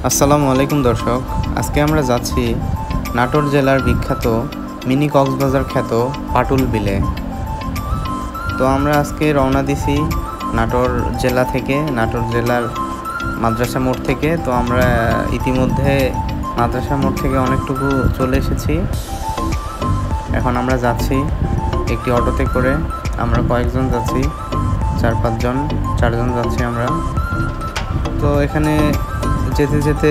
আসসালামু আলাইকুম দর্শক, আজকে আমরা যাচ্ছি নাটোর জেলার বিখ্যাত মিনি কক্সবাজার খ্যাত পাটুল বিলে। তো আমরা আজকে রওনা দিছি নাটোর জেলা থেকে, নাটোর জেলার মাদ্রাসা মোড় থেকে। তো আমরা ইতিমধ্যে মাদ্রাসা মোড় থেকে অনেকটুকু চলে এসেছি। এখন আমরা যাচ্ছি একটি অটোতে করে। আমরা কয়েকজন যাচ্ছি, 4জন যাচ্ছি আমরা। তো এখানে যেতে যেতে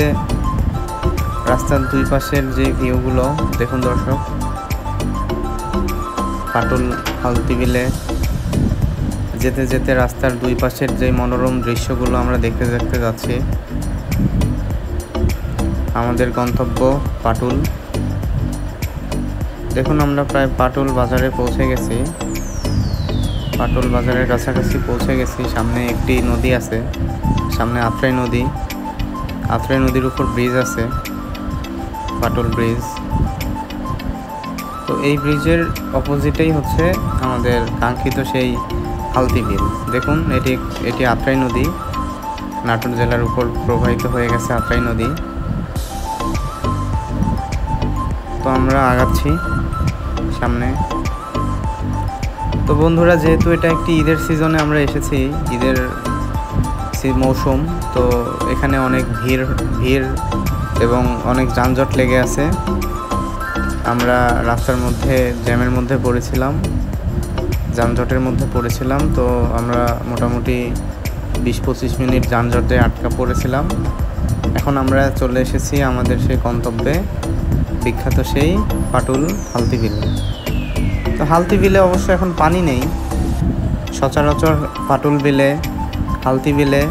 রাস্তার দুই পাশের যে ভিউগুলো দেখুন দর্শক, পাটুল হালতি বিলে যেতে যেতে রাস্তার দুই পাশের যে মনোরম দৃশ্যগুলো আমরা দেখতে দেখতে যাচ্ছি। আমাদের গন্তব্য পাটুল। দেখুন আমরা প্রায় পাটুল বাজারে পৌঁছে গেছি, পাটুল বাজারের কাছাকাছি পৌঁছে গেছি। সামনে একটি নদী আছে, সামনে আত্রাই নদীর উপর ব্রিজ আছে, পাটুল ব্রিজ। তো এই ব্রিজের অপোজিটেই হচ্ছে আমাদের কাঙ্ক্ষিত সেই হালতি বিল। দেখুন এটি আত্রাই নদী, নাটোর জেলার উপর প্রবাহিত হয়ে গেছে আত্রাই নদী। তো আমরা আগাচ্ছি সামনে। তো বন্ধুরা, যেহেতু এটা একটি ঈদের সিজনে আমরা এসেছি, ঈদের মৌসুম, তো এখানে অনেক ভিড় এবং অনেক যানজট লেগে আছে। আমরা রাস্তার মধ্যে জ্যামের মধ্যে পড়েছিলাম, যানজটের মধ্যে পড়েছিলাম। তো আমরা মোটামুটি 20-25 মিনিট যানজটে আটকা পড়েছিলাম। এখন আমরা চলে এসেছি আমাদের সেই গন্তব্যে, বিখ্যাত সেই পাটুল হালতি বিলে। তো হালতি বিলে অবশ্য এখন পানি নেই। সচরাচর পাটুল বিলে, হালতি বিলে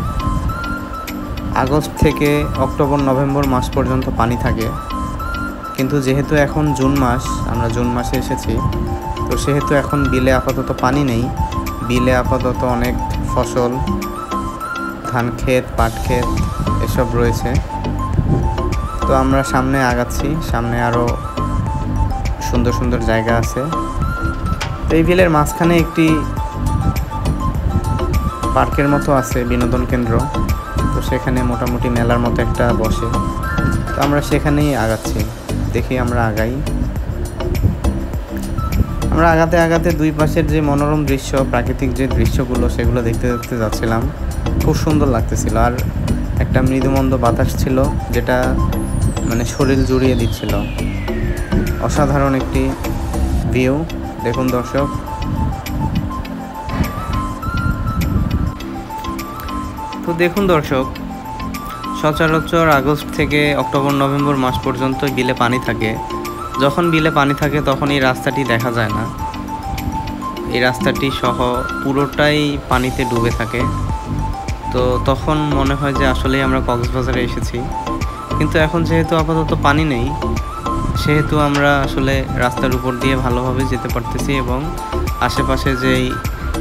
আগস্ট থেকে অক্টোবর নভেম্বর মাস পর্যন্ত পানি থাকে। কিন্তু যেহেতু এখন জুন মাস, আমরা জুন মাসে এসেছি, তো সেহেতু এখন বিলে আপাতত পানি নেই। বিলে আপাতত অনেক ফসল, ধান ক্ষেত, পাট ক্ষেত এসব রয়েছে। তো আমরা সামনে আগাচ্ছি, সামনে আরও সুন্দর সুন্দর জায়গা আছে। তো এই বিলের মাঝখানে একটি পার্কের মতো আছে, বিনোদন কেন্দ্র। তো সেখানে মোটামুটি মেলার মতো একটা বসে। তো আমরা সেখানেই আগাচ্ছি, দেখি আমরা আগাই। আমরা আগাতে আগাতে দুই পাশের যে মনোরম দৃশ্য, প্রাকৃতিক যে দৃশ্যগুলো, সেগুলো দেখতে দেখতে যাচ্ছিলাম। খুব সুন্দর লাগতেছিল, আর একটা মৃদুমন্দ বাতাস ছিল, যেটা মানে শরীর জুড়িয়ে দিচ্ছিল। অসাধারণ একটি ভিউ দেখুন দর্শক। তো দেখুন দর্শক, সচরাচর আগস্ট থেকে অক্টোবর নভেম্বর মাস পর্যন্ত বিলে পানি থাকে। যখন বিলে পানি থাকে তখন এই রাস্তাটি দেখা যায় না, এই রাস্তাটি সহ পুরোটাই পানিতে ডুবে থাকে। তো তখন মনে হয় যে আসলেই আমরা কক্সবাজারে এসেছি। কিন্তু এখন যেহেতু আপাতত পানি নেই, সেহেতু আমরা আসলে রাস্তার উপর দিয়ে ভালোভাবে যেতে পারতেছি এবং আশেপাশে যেই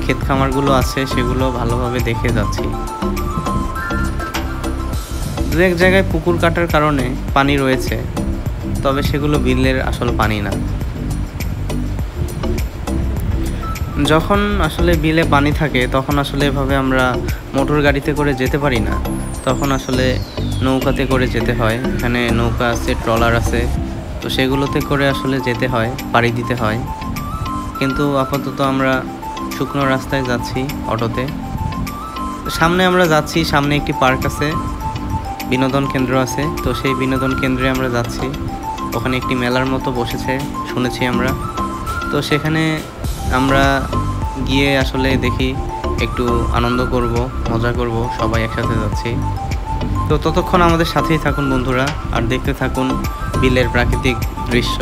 ক্ষেত খামারগুলো আছে সেগুলো ভালোভাবে দেখে যাচ্ছি। দু এক জায়গায় পুকুর কাটার কারণে পানি রয়েছে, তবে সেগুলো বিলের আসল পানি না। যখন আসলে বিলে পানি থাকে তখন আসলে এভাবে আমরা মোটর গাড়িতে করে যেতে পারি না, তখন আসলে নৌকাতে করে যেতে হয়। এখানে নৌকা আছে, ট্রলার আছে, তো সেগুলোতে করে আসলে যেতে হয়, পাড়ি দিতে হয়। কিন্তু আপাতত আমরা শুকনো রাস্তায় যাচ্ছি অটোতে। সামনে আমরা যাচ্ছি, সামনে একটি পার্ক আছে, বিনোদন কেন্দ্র আছে। তো সেই বিনোদন কেন্দ্রে আমরা যাচ্ছি। ওখানে একটি মেলার মতো বসেছে শুনেছি আমরা। তো সেখানে আমরা গিয়ে আসলে দেখি, একটু আনন্দ করব, মজা করব, সবাই একসাথে যাচ্ছি। তো ততক্ষণ আমাদের সাথেই থাকুন বন্ধুরা, আর দেখতে থাকুন বিলের প্রাকৃতিক দৃশ্য।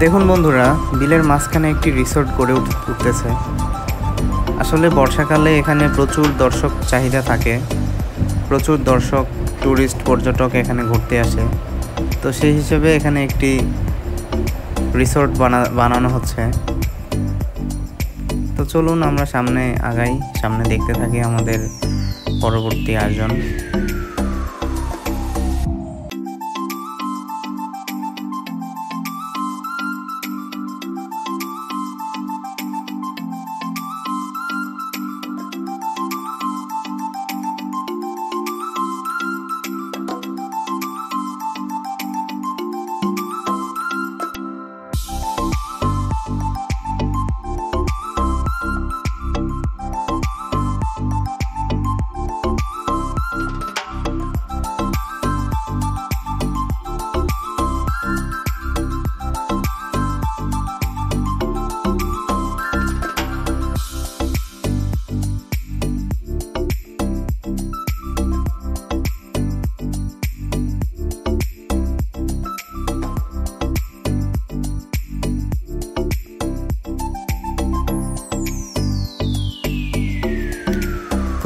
দেখুন বন্ধুরা, বিলের মাঝখানে একটি রিসোর্ট গড়ে উঠতেছে। আসলে বর্ষাকালে এখানে প্রচুর দর্শক চাহিদা থাকে, প্রচুর দর্শক ট্যুরিস্ট পর্যটক এখানে ঘুরতে আসে। তো সেই হিসেবে এখানে একটি রিসোর্ট বানানো হচ্ছে। তো চলুন আমরা সামনে আগাই, সামনে দেখতে থাকি আমাদের পরবর্তী আয়োজন।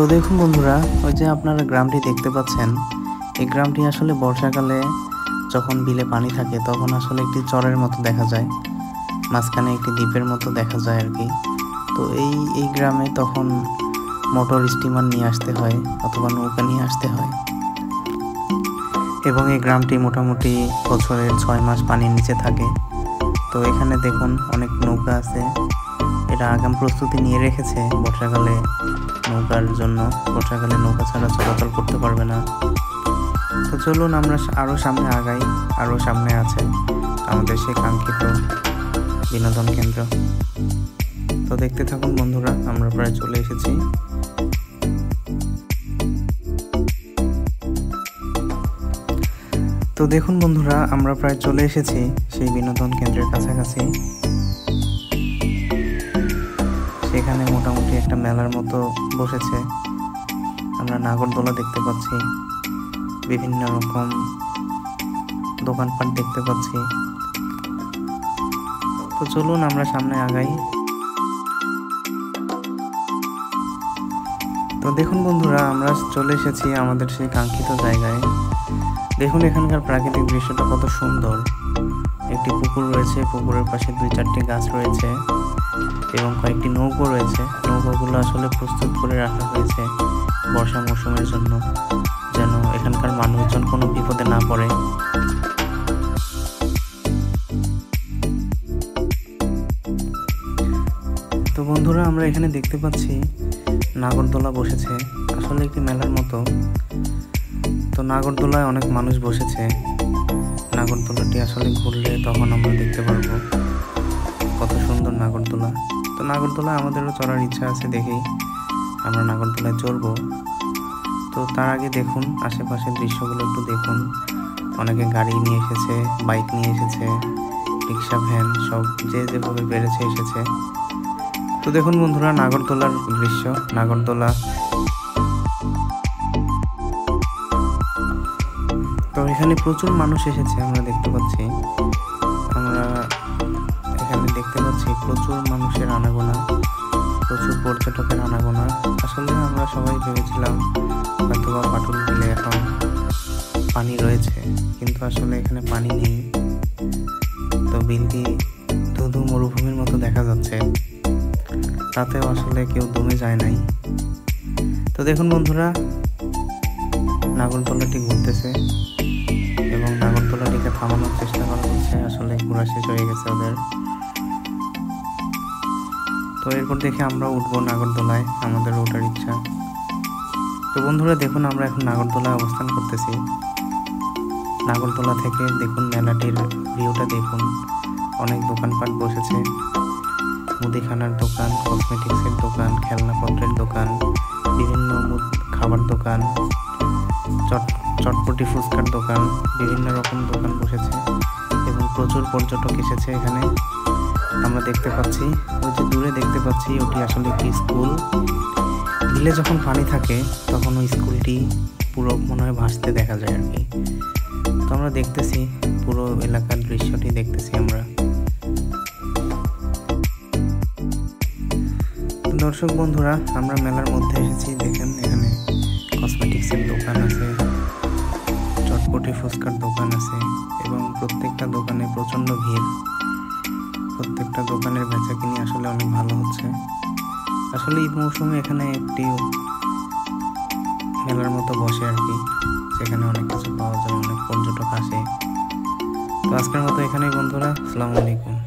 তো দেখুন বন্ধুরা, ওই যে আপনারা গ্রামটি দেখতে পাচ্ছেন, এই গ্রামটি আসলে বর্ষাকালে যখন বিলে পানি থাকে তখন আসলে একটি চরের মতো দেখা যায়, মাঝখানে একটি দ্বীপের মতো দেখা যায় আর কি। তো এই গ্রামে তখন মোটর স্টিমার নিয়ে আসতে হয় অথবা নৌকা নিয়ে আসতে হয়, এবং এই গ্রামটি মোটামুটি বছরের 6 মাস পানির নিচে থাকে। তো এখানে দেখুন অনেক নৌকা আছে, এটা আগাম প্রস্তুতি নিয়ে রেখেছে বর্ষাকালে নৌকার জন্য। বর্ষাকালে নৌকা ছাড়া চলাচল করতে পারবে না। তো চলুন আমরা আরও সামনে আগাই। আরও সামনে আছে আমাদের সেই কাঙ্ক্ষিত বিনোদন কেন্দ্র। তো দেখতে থাকুন বন্ধুরা, আমরা প্রায় চলে এসেছি। তো দেখুন বন্ধুরা, আমরা প্রায় চলে এসেছি সেই বিনোদন কেন্দ্রের কাছাকাছি। সেখানে মোটামুটি একটা মেলার মতো বসেছে। আমরা নাগরদোলা দেখতে পাচ্ছি, বিভিন্ন রকম দোকানপাট দেখতে পাচ্ছি। তো চলুন আমরা সামনে আগাই। তো দেখুন বন্ধুরা, আমরা চলে এসেছি আমাদের সেই কাঙ্ক্ষিত জায়গায়। দেখুন এখানকার প্রাকৃতিক দৃশ্যটা কত সুন্দর। একটি পুকুর রয়েছে, পুকুরের পাশে 2-4টি গাছ রয়েছে এবং কয়েকটি নৌকো রয়েছে। নৌকোগুলো আসলে প্রস্তুত করে রাখা হয়েছে বর্ষা মৌসুমের জন্য, যেন এখানকার মানুষজন কোনো বিপদে না পড়ে। তো বন্ধুরা, আমরা এখানে দেখতে পাচ্ছি নাগরদোলা বসেছে, আসলে একটি মেলার মতো। তো নাগরদোলায় অনেক মানুষ বসেছে। নাগরদোলাটি আসলে ঘুরলে তখন আমরা দেখতে পারবো কত সুন্দর নাগরদোলা। তো নাগরদোলায় আমাদেরও চড়ার ইচ্ছা আছে, দেখি আমরা নাগরদোলায় চড়বো। তো তার আগে দেখুন আশেপাশের দৃশ্যগুলো একটু দেখুন। অনেকে গাড়ি নিয়ে এসেছে, বাইক নিয়ে এসেছে, রিক্সা, ভ্যান, সব যে যেভাবে বেড়েছে এসেছে। তো দেখুন বন্ধুরা নাগরদোলার দৃশ্য। নাগরদোলা, তো এখানে প্রচুর মানুষ এসেছে আমরা দেখতে পাচ্ছি। আমরা এখানে দেখতে পাচ্ছি প্রচুর মানুষের আনাগোনা, প্রচুর পর্যটকের আনাগোনা। আসলে আমরা সবাই ভেবেছিলাম হয়তোবা পাটুল বিলে এখন পানি রয়েছে, কিন্তু আসলে এখানে পানি নেই। তো বিলটি ধুধু মরুভূমির মতো দেখা যাচ্ছে, তাতেও আসলে কেউ দমে যায় নাই। তো দেখুন বন্ধুরা, নাগরদোলাটি ঘুরতেছে এবং নাগরদোলাটিকে থামানোর চেষ্টা করা হচ্ছে। আসলে ঘোরা শেষ হয়ে গেছে ওদের। তো এরপর দেখে আমরা উঠবো নাগরদোলায়, আমাদের ওঠার ইচ্ছা। তো বন্ধুরা দেখুন, আমরা এখন নাগরদোলায় অবস্থান করতেছি। নাগরদোলা থেকে দেখুন মেলাটির ভিউটা দেখুন। অনেক দোকানপাট বসেছে, মুদিখানার দোকান, কসমেটিক্সের দোকান, খেলনাপত্রের দোকান, বিভিন্ন খাবার দোকান, চটপটি ফুচকার দোকান, বিভিন্ন রকম দোকান বসেছে এবং প্রচুর পর্যটক এসেছে এখানে। আমরা দেখতে পাচ্ছি, ওই যে দূরে দেখতে পাচ্ছি, ওটি আসলে একটি স্কুল। বিলে যখন পানি থাকে তখন ওই স্কুলটি পুরো মনে হয় ভাসতে দেখা যায় আর কি। তো আমরা দেখতেছি পুরো এলাকার দৃশ্যটি দেখতেছি আমরা। দর্শক বন্ধুরা, আমরা মেলার মধ্যে এসেছি। দেখেন এখানে কসমেটিক্সের দোকান আছে, চটপটি ফুচকার দোকান আছে এবং প্রত্যেকটা দোকানে প্রচণ্ড ভিড়। প্রত্যেকটা দোকানের বেচাকিনি আসলে অনেক ভালো হচ্ছে। আসলে ঈদ মৌসুমে এখানে একটি মেলার মতো বসে আর কি, সেখানে অনেক কিছু পাওয়া যায়, অনেক পর্যটক আসে। তো আজকের মতো এখানেই বন্ধুরা, আসসালামু আলাইকুম।